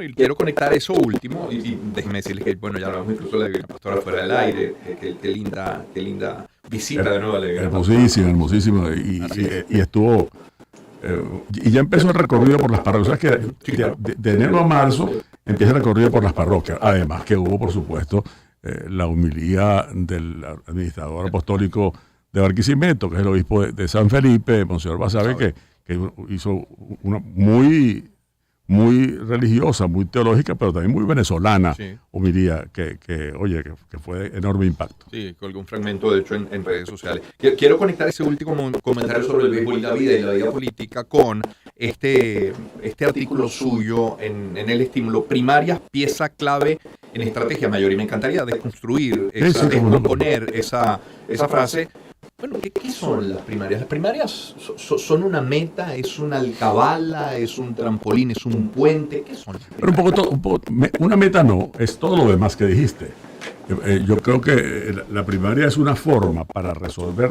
Bueno, y quiero conectar eso último, y déjenme decirles que, bueno, ya hablamos incluso de la pastora fuera del aire, qué linda visita de nuevo a la iglesia. Hermosísima, y estuvo, y ya empezó el recorrido por las parroquias. ¿Sabes que de enero a marzo empieza el recorrido por las parroquias? Además que hubo, por supuesto, la homilía del administrador apostólico de Barquisimeto, que es el obispo de San Felipe, Monseñor Basabe, que hizo una muy religiosa, muy teológica, pero también muy venezolana, homilía, que fue de enorme impacto. Sí, con algún fragmento, de hecho, en redes sociales. Quiero conectar ese último comentario sobre el béisbol y la vida política con este artículo suyo en el estímulo. Primarias, pieza clave en estrategia mayor. Y me encantaría desconstruir, descomponer esa frase. Bueno, ¿qué son las primarias? Las primarias son una meta, es una alcabala, es un trampolín, es un puente. ¿Qué son las primarias? Pero una meta no, es todo lo demás que dijiste. Yo creo que la primaria es una forma para resolver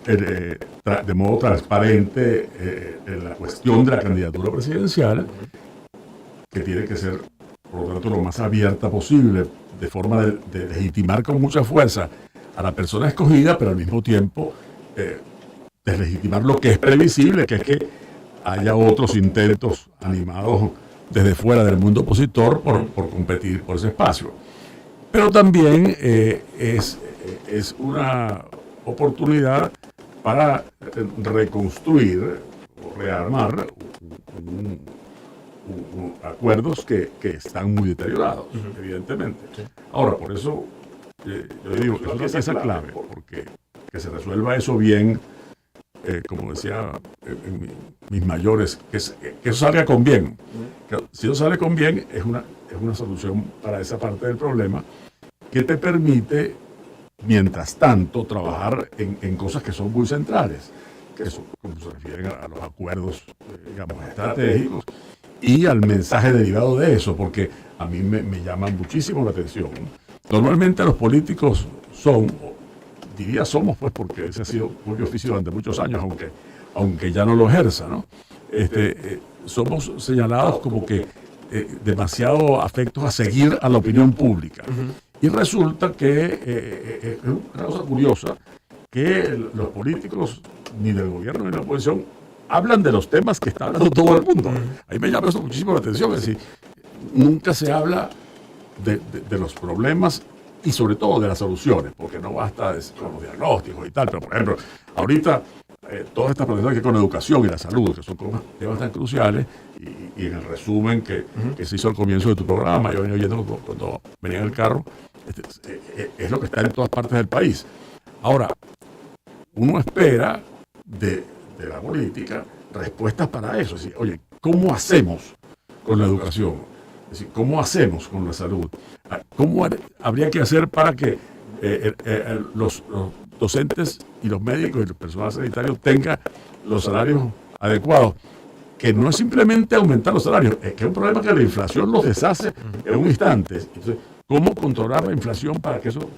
de modo transparente la cuestión de la candidatura presidencial, que tiene que ser, por lo tanto, lo más abierta posible, de forma de legitimar con mucha fuerza a la persona escogida, pero al mismo tiempo deslegitimar lo que es previsible, que es que haya otros intentos animados desde fuera del mundo opositor por competir por ese espacio. Pero también es una oportunidad para reconstruir o rearmar acuerdos que están muy deteriorados, evidentemente. Ahora, por eso yo digo que eso es esa clave, porque que se resuelva eso bien, como decía mis mayores, que eso salga con bien. Que si eso sale con bien, es una solución para esa parte del problema que te permite, mientras tanto, trabajar en cosas que son muy centrales, que son, como se refieren a los acuerdos, digamos, estratégicos y al mensaje derivado de eso, porque a mí me llama muchísimo la atención. Normalmente los políticos somos, pues, porque ese ha sido mi oficio durante muchos años, aunque ya no lo ejerza, ¿no? Somos señalados como que demasiado afectos a seguir a la opinión pública. Y resulta que es una cosa curiosa que los políticos, ni del gobierno ni de la oposición, hablan de los temas que está hablando todo el mundo. Ahí me llama eso muchísimo la atención. Es decir, nunca se habla de los problemas y sobre todo de las soluciones, porque no basta con los diagnósticos y tal, pero por ejemplo, ahorita todas estas problemas que con educación y la salud, que son temas tan cruciales, y en el resumen que se hizo al comienzo de tu programa, yo venía oyendo cuando venía en el carro, es lo que está en todas partes del país. Ahora, uno espera de la política respuestas para eso. Es decir, oye, ¿cómo hacemos con la educación? Es decir, ¿cómo hacemos con la salud? ¿Cómo habría que hacer para que los docentes y los médicos y el personal sanitario tengan los salarios adecuados? Que no es simplemente aumentar los salarios, es que es un problema que la inflación los deshace en un instante. Entonces, ¿cómo controlar la inflación para que eso?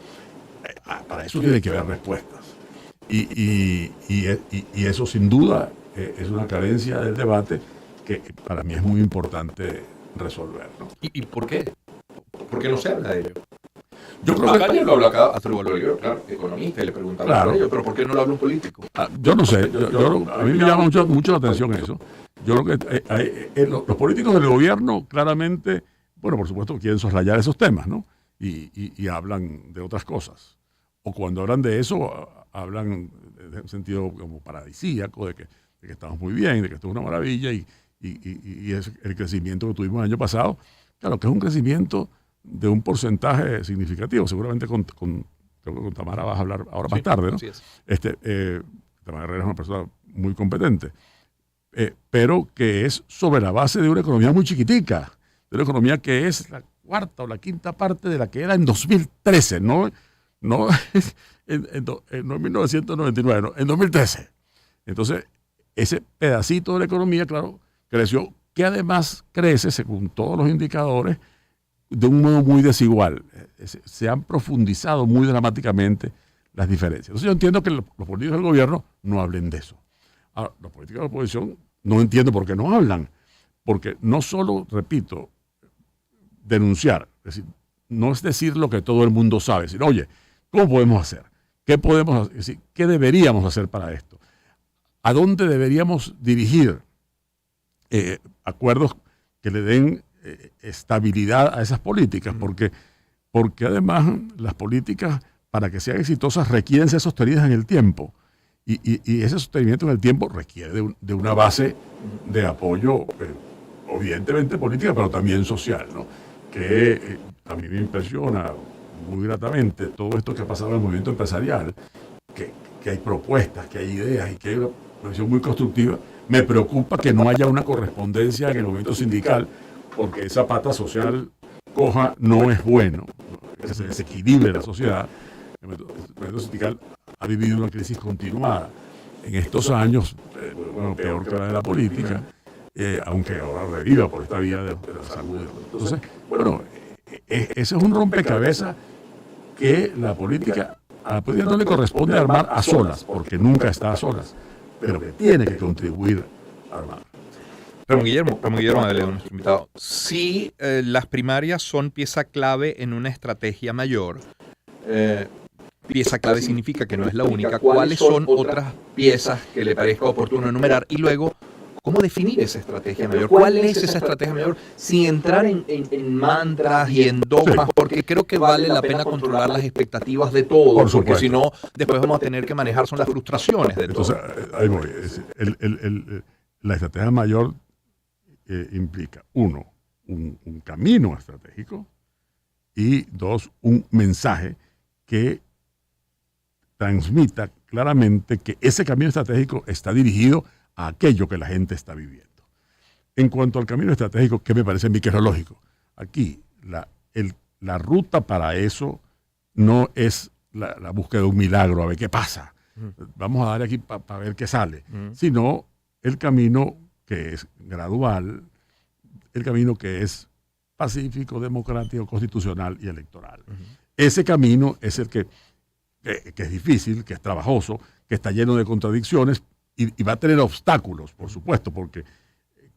Para eso tiene que haber respuestas. Y eso sin duda es una carencia del debate que para mí es muy importante resolver, ¿no? ¿Y por qué? ¿Por qué no se habla de ello? Yo creo que lo habla acá, claro, economista, y le preguntaba por ello, pero ¿por qué no lo habla un político? Yo no sé, a mí me llama mucho la atención eso. Yo creo que los políticos del gobierno claramente, bueno, por supuesto, quieren soslayar esos temas, ¿no? Y hablan de otras cosas. O cuando hablan de eso, hablan en un sentido como paradisíaco, de que estamos muy bien, de que esto es una maravilla, y es el crecimiento que tuvimos el año pasado. Claro, que es un crecimiento de un porcentaje significativo. Seguramente creo que con Tamara vas a hablar ahora más tarde, ¿no? Sí es. Tamara Herrera es una persona muy competente, pero que es sobre la base de una economía muy chiquitica, de una economía que es la cuarta o la quinta parte de la que era en 2013, no en 1999, no, en 2013. Entonces, ese pedacito de la economía, claro, creció, que además crece, según todos los indicadores, de un modo muy desigual. Se han profundizado muy dramáticamente las diferencias. Entonces yo entiendo que los políticos del gobierno no hablen de eso. Ahora, los políticos de la oposición no entiendo por qué no hablan, Porque no solo, repito, denunciar, es decir, no es decir lo que todo el mundo sabe, sino, oye, ¿cómo podemos hacer? ¿Qué podemos hacer? Es decir, ¿qué deberíamos hacer para esto? ¿A dónde deberíamos dirigir acuerdos que le den estabilidad a esas políticas? Porque además las políticas, para que sean exitosas, requieren ser sostenidas en el tiempo. Y ese sostenimiento en el tiempo requiere de una base de apoyo, evidentemente política, pero también social, ¿no? Que a mí me impresiona muy gratamente todo esto que ha pasado en el movimiento empresarial, que hay propuestas, que hay ideas y que hay una visión muy constructiva. Me preocupa que no haya una correspondencia en el movimiento sindical, porque esa pata social coja no es bueno, ese desequilibrio de la sociedad. El movimiento sindical ha vivido una crisis continuada en estos años, peor que la de la política, aunque ahora reviva por esta vía de la salud. Entonces, ese es un rompecabezas que a la política no le corresponde armar a solas, porque nunca está a solas, pero que tiene que contribuir a armar. Ramón Guillermo Avelino, nuestro invitado. Sí, las primarias son pieza clave en una estrategia mayor. Pieza clave significa que no es la única. ¿Cuáles son otras piezas que le parezca oportuno enumerar? Y luego, ¿cómo definir esa estrategia mayor? ¿Cuál es esa estrategia mayor? Sin entrar en mantras y en dogmas, porque creo que vale la pena controlar las expectativas de todos, porque si no, después vamos a tener que manejar son las frustraciones de todos. Entonces, ahí voy. La estrategia mayor implica, uno, un camino estratégico, y dos, un mensaje que transmita claramente que ese camino estratégico está dirigido a aquello que la gente está viviendo. En cuanto al camino estratégico, que me parece a mí que es lo lógico, aquí la ruta para eso no es la búsqueda de un milagro, a ver qué pasa, vamos a dar aquí para ver qué sale, sino el camino que es gradual, el camino que es pacífico, democrático, constitucional y electoral. Ese camino es el que es difícil, que es trabajoso, que está lleno de contradicciones y va a tener obstáculos, por supuesto, porque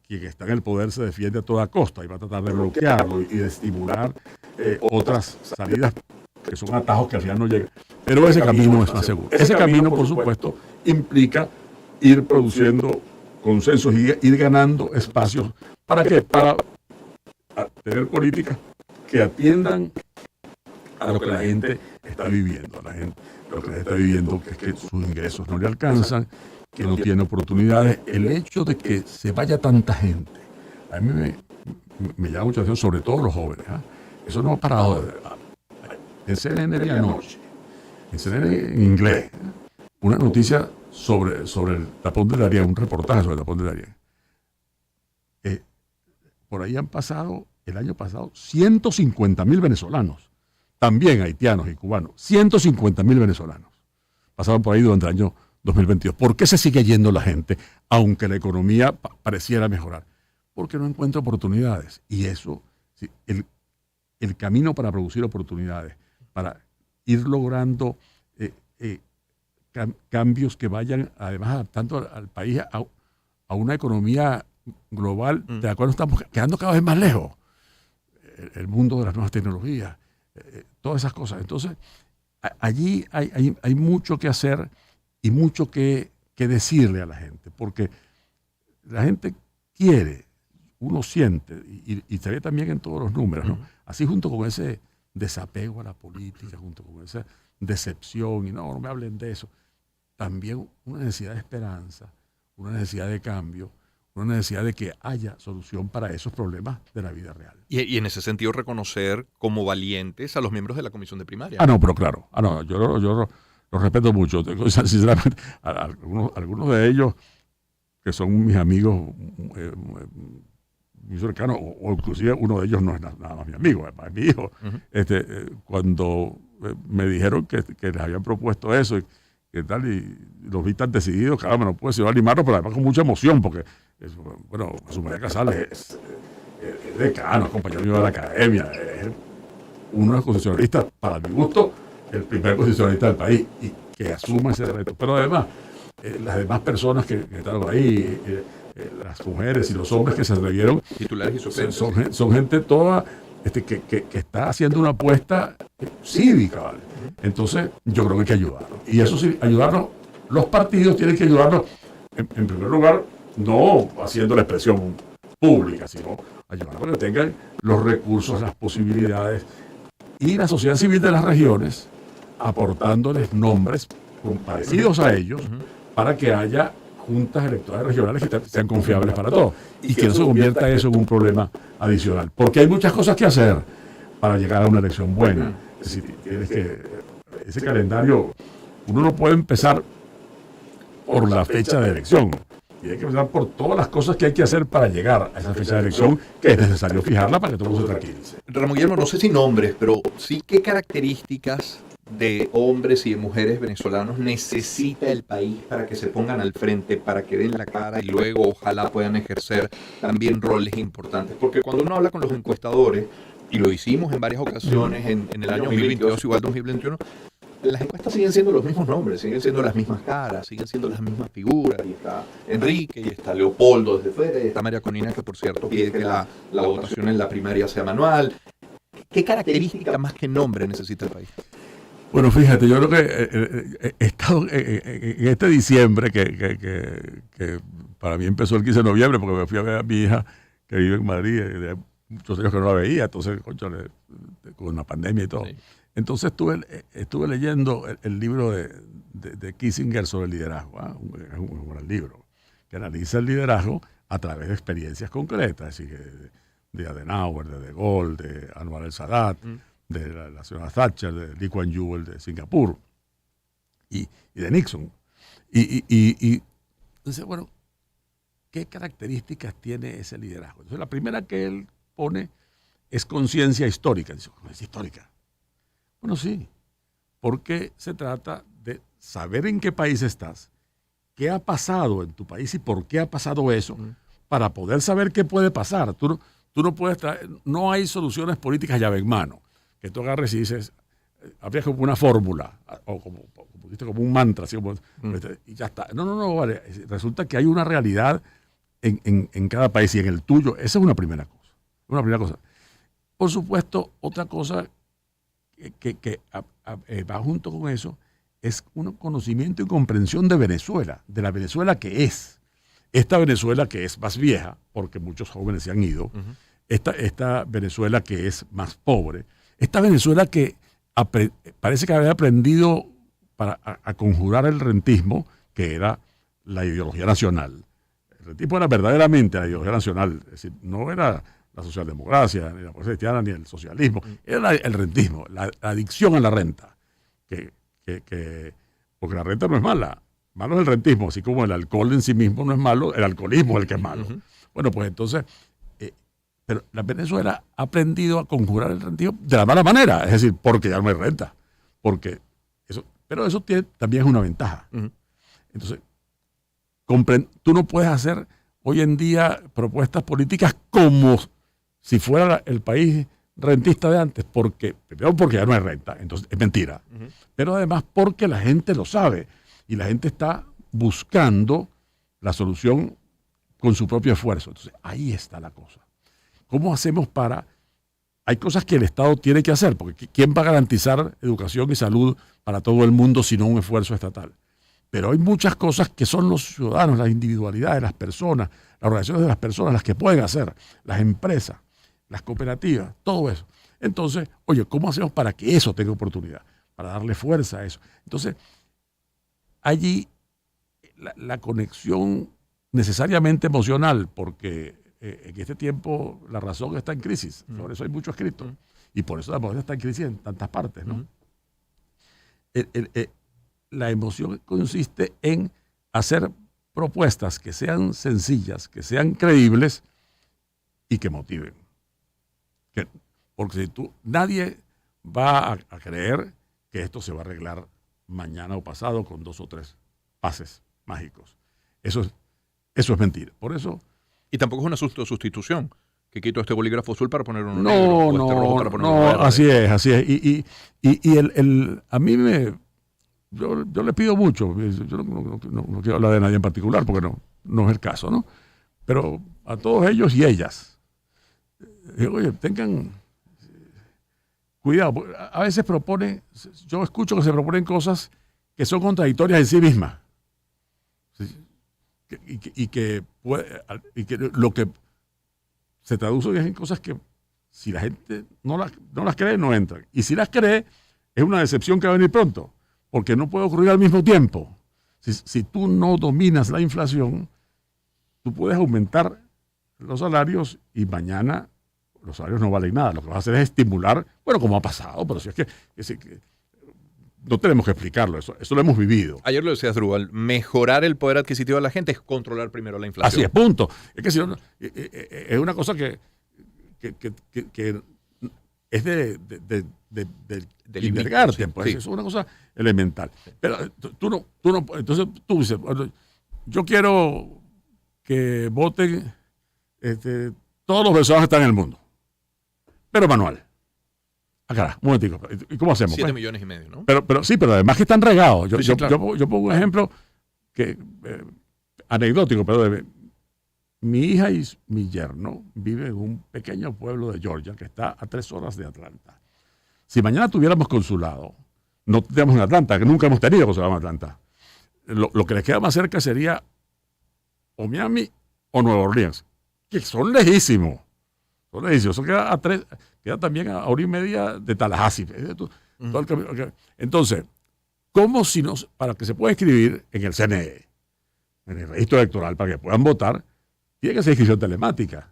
quien está en el poder se defiende a toda costa y va a tratar de bloquearlo y de estimular otras salidas que son atajos que al final no llegan. Pero ese camino es más seguro. Ese camino, por supuesto, implica ir produciendo consensos y ir ganando espacios. ¿Para qué? Para tener políticas que atiendan a lo que la gente está viviendo. Lo que la gente está viviendo es que sus ingresos no le alcanzan, que no tiene oportunidades. El hecho de que se vaya tanta gente, a mí me llama mucha atención, sobre todo los jóvenes. Eso no ha parado. En CNN de anoche, en CNN en inglés, una noticia sobre el tapón de Darién, un reportaje sobre el tapón de Darién. Por ahí han pasado, el año pasado, 150.000 venezolanos, también haitianos y cubanos, 150.000 venezolanos pasaron por ahí durante el año 2022. ¿Por qué se sigue yendo la gente, aunque la economía pareciera mejorar? Porque no encuentra oportunidades. Y eso, sí, el camino para producir oportunidades, para ir logrando cambios que vayan, además, adaptando al país a una economía global, de la cual estamos quedando cada vez más lejos. El mundo de las nuevas tecnologías, todas esas cosas. Entonces, allí hay mucho que hacer y mucho que decirle a la gente, porque la gente quiere, uno siente, y se ve también en todos los números, ¿no? Así, junto con ese desapego a la política, junto con esa decepción, y no me hablen de eso, también una necesidad de esperanza, una necesidad de cambio, una necesidad de que haya solución para esos problemas de la vida real. Y en ese sentido reconocer como valientes a los miembros de la comisión de primaria. No, pero claro, yo los respeto mucho. Sinceramente, algunos de ellos, que son mis amigos muy cercanos, o inclusive uno de ellos no es nada más mi amigo, es mi hijo. Cuando me dijeron que les habían propuesto eso, y tal, y los vi tan decididos, claro, me no puedo decir animarlos, pero además con mucha emoción, porque Jesús María Casales es decano, es compañero mío de la academia, es uno de los constitucionalistas, para mi gusto, el primer constitucionalista del país, y que asuma ese reto. Pero además, las demás personas que estaban ahí, las mujeres y los hombres que se atrevieron, titulares y suplentes. Son gente toda que está haciendo una apuesta cívica, ¿vale? Entonces, yo creo que hay que ayudarlos. Y eso sí, ayudarnos, los partidos tienen que ayudarnos, en primer lugar, no haciendo la expresión pública, sino ayudarnos a que tengan los recursos, las posibilidades, y la sociedad civil de las regiones aportándoles nombres parecidos a ellos para que haya juntas electorales regionales que sean confiables para todos y que no se convierta eso en un problema adicional. Porque hay muchas cosas que hacer para llegar a una elección buena. Es decir, tienes que, ese calendario, uno no puede empezar por la fecha de elección. Tiene que empezar por todas las cosas que hay que hacer para llegar a esa fecha de elección, que es necesario fijarla para que todo el mundo se tranquilice. Ramón Guillermo, no sé si nombres, pero sí qué características de hombres y de mujeres venezolanos necesita el país para que se pongan al frente, para que den la cara y luego ojalá puedan ejercer también roles importantes. Porque cuando uno habla con los encuestadores, y lo hicimos en varias ocasiones en el año 2022, igual 2021, las encuestas siguen siendo los mismos nombres, siguen siendo las mismas caras, siguen siendo las mismas figuras. Y está Enrique, y está Leopoldo desde fuera, y está María Corina, que por cierto pide que la votación en la primaria sea manual. ¿Qué característica más que nombre necesita el país? Bueno, fíjate, yo creo que he estado en este diciembre, que para mí empezó el 15 de noviembre, porque me fui a ver a mi hija que vive en Madrid, de muchos años que no la veía, entonces, concho, con la pandemia y todo. Sí. Entonces estuve leyendo el libro de Kissinger sobre el liderazgo, es un gran libro, que analiza el liderazgo a través de experiencias concretas, es decir, de Adenauer, de Gaulle, de Anwar el-Sadat, de la señora Thatcher, de Lee Kuan Yew, de Singapur, y de Nixon. Y entonces, bueno, ¿qué características tiene ese liderazgo? Entonces, la primera que él pone es conciencia histórica. Dice, ¿cómo es histórica? Bueno, sí, porque se trata de saber en qué país estás, qué ha pasado en tu país y por qué ha pasado eso, para poder saber qué puede pasar. Tú no puedes traer, no hay soluciones políticas llave en mano, que tú agarres y dices, habría como una fórmula, o como un mantra, así como, y ya está. No, vale. Resulta que hay una realidad en cada país y en el tuyo. Esa es una primera cosa. Por supuesto, otra cosa que va junto con eso es un conocimiento y comprensión de Venezuela, de la Venezuela que es. Esta Venezuela que es más vieja, porque muchos jóvenes se han ido, esta Venezuela que es más pobre, esta Venezuela que parece que había aprendido a conjurar el rentismo, que era la ideología nacional. El rentismo era verdaderamente la ideología nacional, es decir, no era la socialdemocracia, ni la política cristiana, ni el socialismo, era el rentismo, la adicción a la renta, porque la renta no es mala, malo es el rentismo, así como el alcohol en sí mismo no es malo, el alcoholismo es el que es malo. Bueno, pues entonces, pero la Venezuela ha aprendido a conjurar el rentismo de la mala manera, es decir, porque ya no hay renta, pero eso también es una ventaja. Entonces, tú no puedes hacer hoy en día propuestas políticas como si fuera el país rentista de antes, primero porque ya no hay renta, entonces es mentira, pero además porque la gente lo sabe y la gente está buscando la solución con su propio esfuerzo. Entonces ahí está la cosa. ¿Cómo hacemos hay cosas que el Estado tiene que hacer, porque ¿quién va a garantizar educación y salud para todo el mundo si no un esfuerzo estatal? Pero hay muchas cosas que son los ciudadanos, las individualidades, las personas, las organizaciones de las personas, las que pueden hacer, las empresas, las cooperativas, todo eso. Entonces, oye, ¿cómo hacemos para que eso tenga oportunidad? Para darle fuerza a eso. Entonces, allí la conexión necesariamente emocional, porque en este tiempo la razón está en crisis, por eso hay mucho escrito, y por eso la emoción está en crisis en tantas partes, ¿no? La emoción consiste en hacer propuestas que sean sencillas, que sean creíbles y que motiven. Porque nadie va a creer que esto se va a arreglar mañana o pasado con 2 o 3 pases mágicos. Eso es mentira. Por eso... Y tampoco es una sustitución, que quito este bolígrafo azul para poner uno negro, o este rojo para poner uno verde. Así es. Y a mí yo le pido mucho, yo no quiero hablar de nadie en particular porque no es el caso, ¿no? Pero a todos ellos y ellas, oye, tengan cuidado. A veces yo escucho que se proponen cosas que son contradictorias en sí mismas. Y que lo que se traduce en cosas que si la gente no las cree, no entran. Y si las cree, es una decepción que va a venir pronto, porque no puede ocurrir al mismo tiempo. Si tú no dominas la inflación, tú puedes aumentar los salarios y mañana los salarios no valen nada. Lo que vas a hacer es estimular, bueno, como ha pasado, pero si es que no tenemos que explicarlo, eso lo hemos vivido. Ayer lo decías, Drubal, mejorar el poder adquisitivo de la gente es controlar primero la inflación. Así es, punto. Es que si no, es una cosa que es de liberarte, pues sí. Es una cosa elemental. Sí. Pero tú no, entonces tú dices, bueno, yo quiero que voten todos los venezolanos que están en el mundo, pero manual. Acá, un momentico. ¿Y cómo hacemos? 7,5 millones, ¿no? Pero sí, pero además que están regados. Claro. Yo pongo un ejemplo anecdótico, pero mi hija y mi yerno viven en un pequeño pueblo de Georgia que está a 3 horas de Atlanta. Si mañana tuviéramos consulado, no tenemos en Atlanta, que nunca hemos tenido consulado en Atlanta, lo que les queda más cerca sería o Miami o Nueva Orleans, que son lejísimos. Eso queda también a hora y media de Tallahassee. Todo el camino. Entonces, ¿cómo para que se pueda inscribir en el CNE, en el registro electoral, para que puedan votar, tiene que ser inscripción telemática?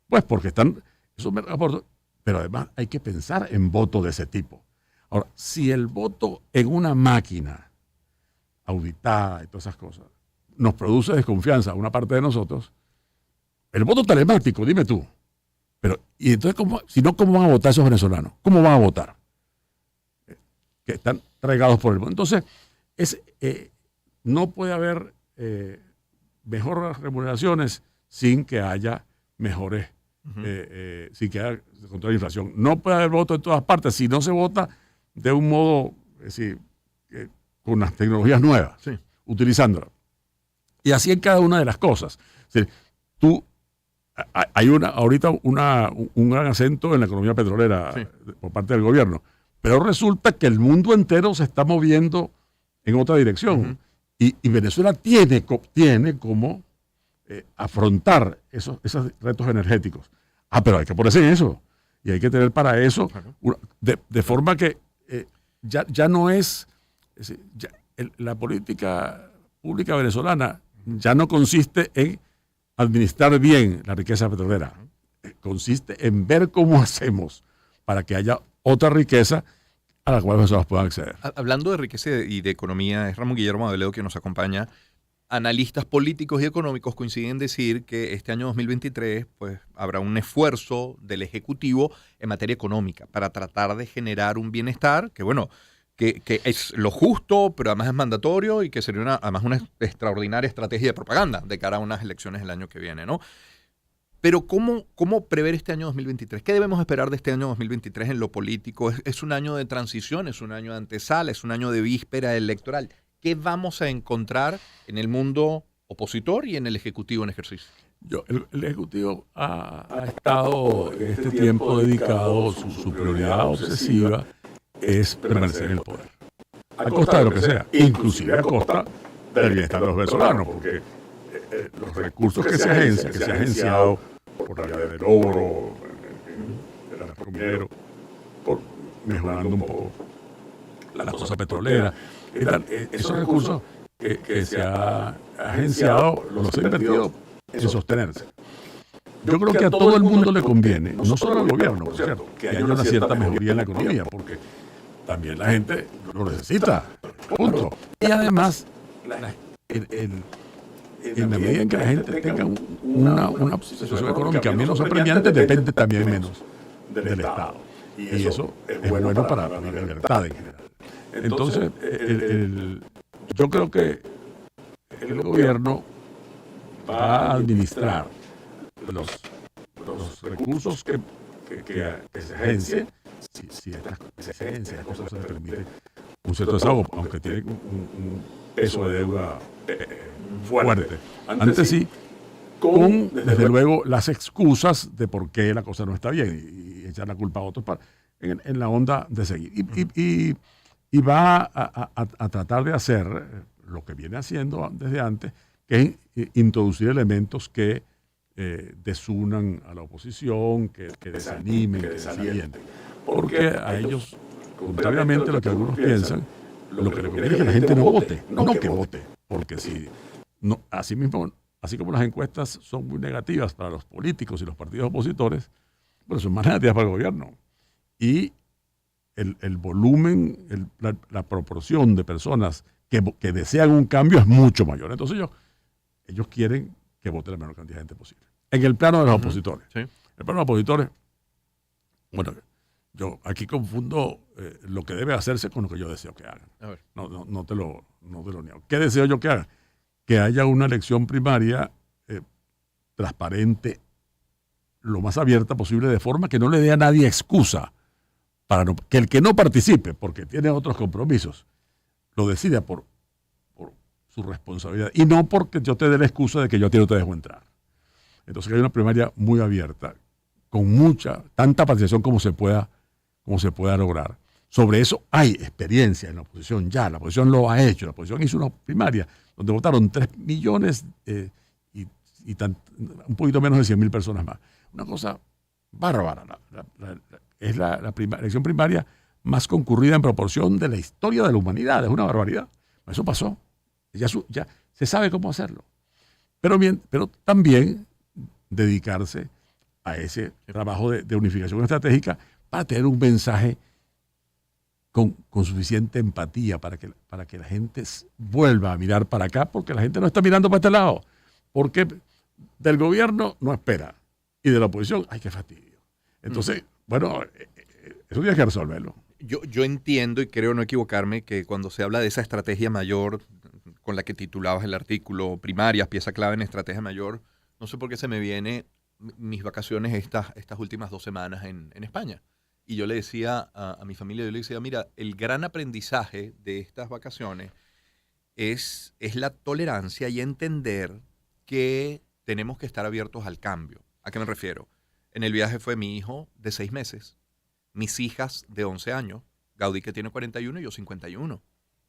Pues porque eso me aporta, pero además hay que pensar en votos de ese tipo. Ahora, si el voto en una máquina auditada y todas esas cosas nos produce desconfianza a una parte de nosotros, el voto telemático, dime tú. Pero, y entonces, ¿cómo van a votar esos venezolanos? ¿Cómo van a votar? Que están regados por el voto. Entonces, no puede haber mejores remuneraciones sin que haya mejores, sin que haya control de la inflación. No puede haber voto en todas partes si no se vota de un modo, es decir, con las tecnologías nuevas, sí, utilizándolas. Y así en cada una de las cosas. Es decir, hay ahorita un gran acento en la economía petrolera, sí, por parte del gobierno, pero resulta que el mundo entero se está moviendo en otra dirección. Y Venezuela tiene como afrontar esos retos energéticos. Pero hay que ponerse en eso. Y hay que tener para eso, de forma que ya no es la política pública venezolana ya no consiste en administrar bien la riqueza petrolera. Consiste en ver cómo hacemos para que haya otra riqueza a la cual nosotros puedan acceder. Hablando de riqueza y de economía, es Ramón Guillermo Aveledo que nos acompaña. Analistas políticos y económicos coinciden en decir que este año 2023 pues, habrá un esfuerzo del Ejecutivo en materia económica para tratar de generar un bienestar que, bueno, que es lo justo, pero además es mandatorio y que sería además una extraordinaria estrategia de propaganda de cara a unas elecciones el año que viene, ¿no? Pero ¿cómo prever este año 2023? ¿Qué debemos esperar de este año 2023 en lo político? ¿Es un año de transición? ¿Es un año de antesala? ¿Es un año de víspera electoral? ¿Qué vamos a encontrar en el mundo opositor y en el Ejecutivo en ejercicio? El Ejecutivo ha estado en este tiempo dedicado, su prioridad obsesiva es permanecer en el poder, a costa de lo que sea, inclusive a costa del bienestar de los venezolanos, porque los recursos que se ha agenciado por la vía del oro, el arco minero, por mejorando un poco la cosa petrolera, esos recursos que se ha agenciado los ha invertido en sostenerse. Yo creo que a todo el mundo le conviene, no solo al gobierno, por cierto, que haya una cierta mejoría en la economía, porque también la gente lo necesita, punto. Y además, en la medida en que la gente tenga una situación económica menos apremiante, depende también menos del Estado. Y eso es bueno para la libertad en general. Entonces, yo creo que el gobierno va a administrar los recursos que se agencien, si estas cosas se permiten un cierto desahogo, aunque tiene un peso de deuda fuerte. Antes sí, con, desde luego, las excusas de por qué la cosa no está bien y echar la culpa a otros en la onda de seguir. Y va a tratar de hacer lo que viene haciendo desde antes, que es introducir elementos que desunan a la oposición, que desanimen, que desalienten. Porque a ellos, contrariamente a lo que algunos piensan, lo que le conviene es que la gente no vote, no que vote. Porque si no, así mismo, así como las encuestas son muy negativas para los políticos y los partidos opositores, bueno, son más negativas para el gobierno. Y el volumen, la proporción de personas que desean un cambio es mucho mayor. Entonces ellos quieren que vote la menor cantidad de gente posible. En el plano de los opositores. Sí. En el plano de los opositores, bueno, yo aquí confundo lo que debe hacerse con lo que yo deseo que hagan. A ver. No te lo niego. ¿Qué deseo yo que hagan? Que haya una elección primaria transparente, lo más abierta posible, de forma que no le dé a nadie excusa para que el que no participe, porque tiene otros compromisos, lo decida por su responsabilidad y no porque yo te dé la excusa de que yo a ti no te dejo entrar. Entonces que hay una primaria muy abierta, con tanta participación como se pueda lograr. Sobre eso hay experiencia en la oposición ya, la oposición lo ha hecho, la oposición hizo una primaria donde votaron 3 millones un poquito menos de 100.000 personas más. Una cosa bárbara. Es la elección primaria más concurrida en proporción de la historia de la humanidad. Es una barbaridad. Eso pasó. Ya se sabe cómo hacerlo. Pero también dedicarse a ese trabajo de unificación estratégica para tener un mensaje con suficiente empatía para que la gente vuelva a mirar para acá, porque la gente no está mirando para este lado. Porque del gobierno no espera y de la oposición, ¡ay, qué fastidio! Entonces, bueno, eso tiene que resolverlo. Yo entiendo y creo no equivocarme que cuando se habla de esa estrategia mayor con la que titulabas el artículo, primarias, pieza clave en estrategia mayor, no sé por qué se me viene mis vacaciones estas últimas 2 semanas en España. Y yo le decía a mi familia, yo le decía, mira, el gran aprendizaje de estas vacaciones es la tolerancia y entender que tenemos que estar abiertos al cambio. ¿A qué me refiero? En el viaje fue mi hijo de 6 meses, mis hijas de 11 años, Gaudí que tiene 41 y yo 51.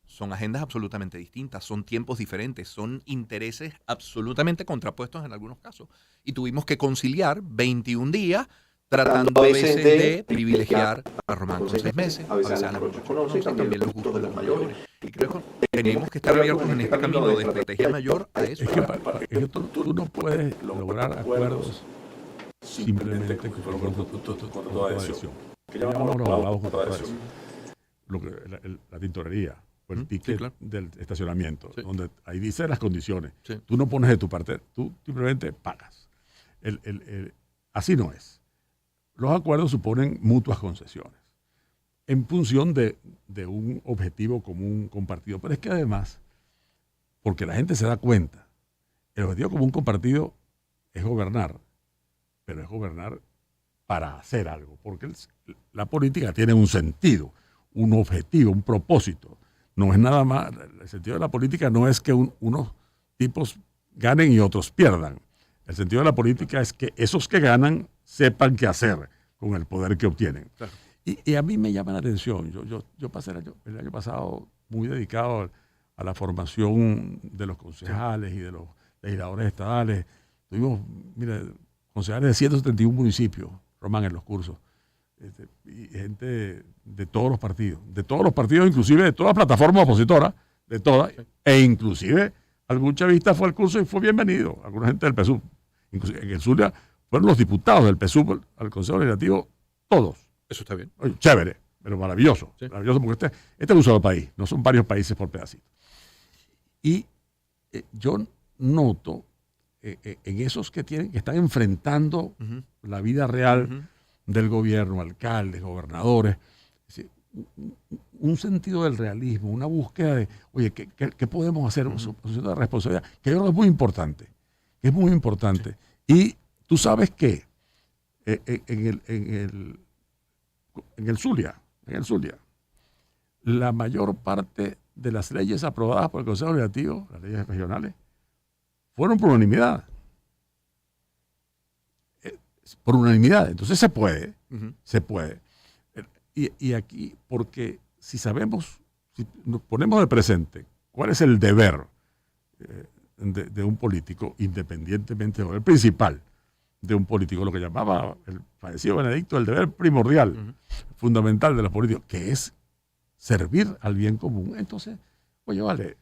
Son agendas absolutamente distintas, son tiempos diferentes, son intereses absolutamente contrapuestos en algunos casos. Y tuvimos que conciliar 21 días tratando a veces de privilegiar a Román con 6 meses, a veces a la noche con 11 y también los gustos de los mayores. Y creo que tenemos que estar abiertos en este camino de estrategia mayor a eso. Es que tú no puedes lograr acuerdos simplemente con contradicción. Que llamamos los abogados contradicción. La tintorería o el ticket del estacionamiento, donde ahí dice las condiciones. Sí. Tú no pones de tu parte, tú simplemente pagas. Así no es. Los acuerdos suponen mutuas concesiones en función de un objetivo común compartido. Pero es que además, porque la gente se da cuenta, el objetivo común compartido es gobernar, pero es gobernar para hacer algo, porque la política tiene un sentido, un objetivo, un propósito. No es nada más, el sentido de la política no es que unos tipos ganen y otros pierdan. El sentido de la política es que esos que ganan sepan qué hacer con el poder que obtienen. Claro. Y a mí me llama la atención. Yo pasé el año pasado muy dedicado a la formación de los concejales y de los legisladores estadales. Tuvimos, concejales de 171 municipios, Román, en los cursos. Y gente de todos los partidos, inclusive de todas las plataformas opositoras, de todas, e inclusive algún chavista fue al curso y fue bienvenido, alguna gente del PSUV. Inclusive en el Zulia fueron los diputados del PSUV al Consejo Legislativo, todos. Eso está bien. Oye, chévere, pero maravilloso. Sí. Maravilloso porque este es un solo país, no son varios países por pedacito. Y yo noto en esos que están enfrentando la vida real del gobierno, alcaldes, gobernadores, un sentido del realismo, una búsqueda de, oye, ¿qué podemos hacer? Una posición de responsabilidad, que yo creo que es muy importante. Es muy importante. Sí. Y tú sabes que en el Zulia, la mayor parte de las leyes aprobadas por el Consejo Legislativo, las leyes regionales, fueron por unanimidad. Por unanimidad. Entonces se puede. Se puede. Y aquí, porque si sabemos, si nos ponemos de presente, ¿cuál es el deber de un político, independientemente, o el principal de un político, lo que llamaba el fallecido Benedicto, el deber primordial, fundamental de los políticos, que es servir al bien común? Entonces, oye, vale,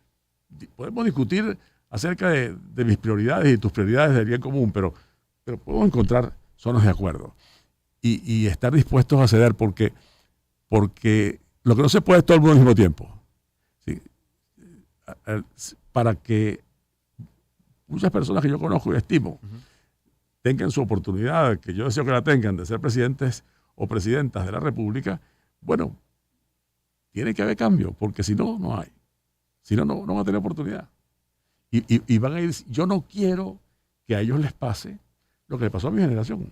podemos discutir acerca de mis prioridades y tus prioridades del bien común, pero podemos encontrar zonas de acuerdo y estar dispuestos a ceder, porque lo que no se puede es todo el mundo al mismo tiempo. ¿Sí? Para que muchas personas que yo conozco y estimo tengan su oportunidad, que yo deseo que la tengan, de ser presidentes o presidentas de la República, bueno, tiene que haber cambio, porque si no, no hay. Si no, no van a tener oportunidad. Y van a ir. Yo no quiero que a ellos les pase lo que le pasó a mi generación.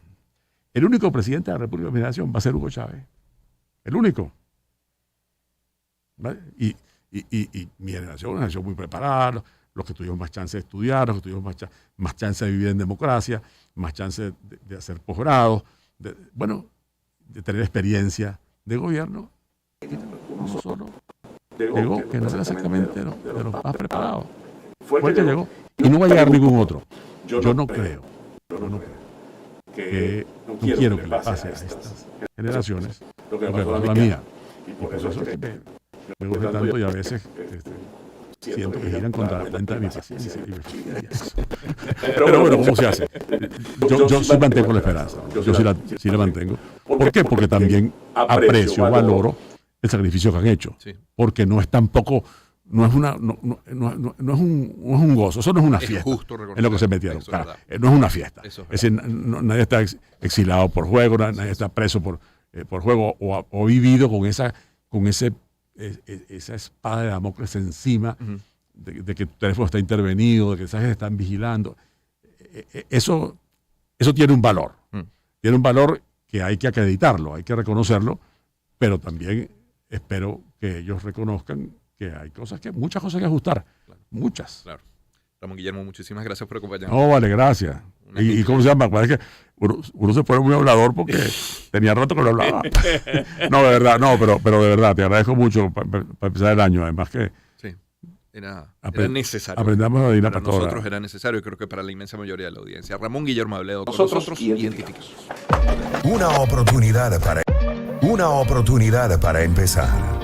El único presidente de la República de mi generación va a ser Hugo Chávez. El único. ¿Vale? Y mi generación, una generación muy preparada, los que tuvimos más chance de estudiar, los que tuvimos más chance de vivir en democracia, más chance de hacer posgrados, de tener experiencia de gobierno. Uno solo llegó, que no era exactamente de los más preparados. Fue el que llegó. Y no va a llegar ningún otro. Yo no creo. Que no quiero que le pase a estas generaciones lo que pasó a la mía. Y por eso es que me gusta tanto, y a veces siento que giran contra la cuenta de mi paciencia y me fastidia eso. Pero bueno, ¿cómo se hace? Yo sí mantengo la esperanza. Yo sí la mantengo. ¿Por qué? Porque también aprecio, valoro el sacrificio que han hecho. Porque no es tampoco... No es un gozo, eso no es una fiesta en lo que se metieron. Claro, no es una fiesta. Es decir, nadie está exilado por juego, nadie está preso por juego o vivido con esa espada de Damocles encima, de que tu teléfono está intervenido, de que mensajes están vigilando. Eso tiene un valor. Tiene un valor que hay que acreditarlo, hay que reconocerlo, pero también espero que ellos reconozcan que hay muchas cosas que ajustar. Claro. Muchas. Claro. Ramón Guillermo, muchísimas gracias por acompañarnos. No, vale, gracias. ¿Y cómo se llama? Parece que uno se pone muy hablador porque tenía rato que lo hablaba. No, de verdad, pero de verdad, te agradezco mucho para empezar el año. Además que era necesario. Aprendamos a ir a para nosotros era necesario, y creo que para la inmensa mayoría de la audiencia. Ramón Guillermo Abledo, con nosotros identificamos. Una oportunidad para empezar.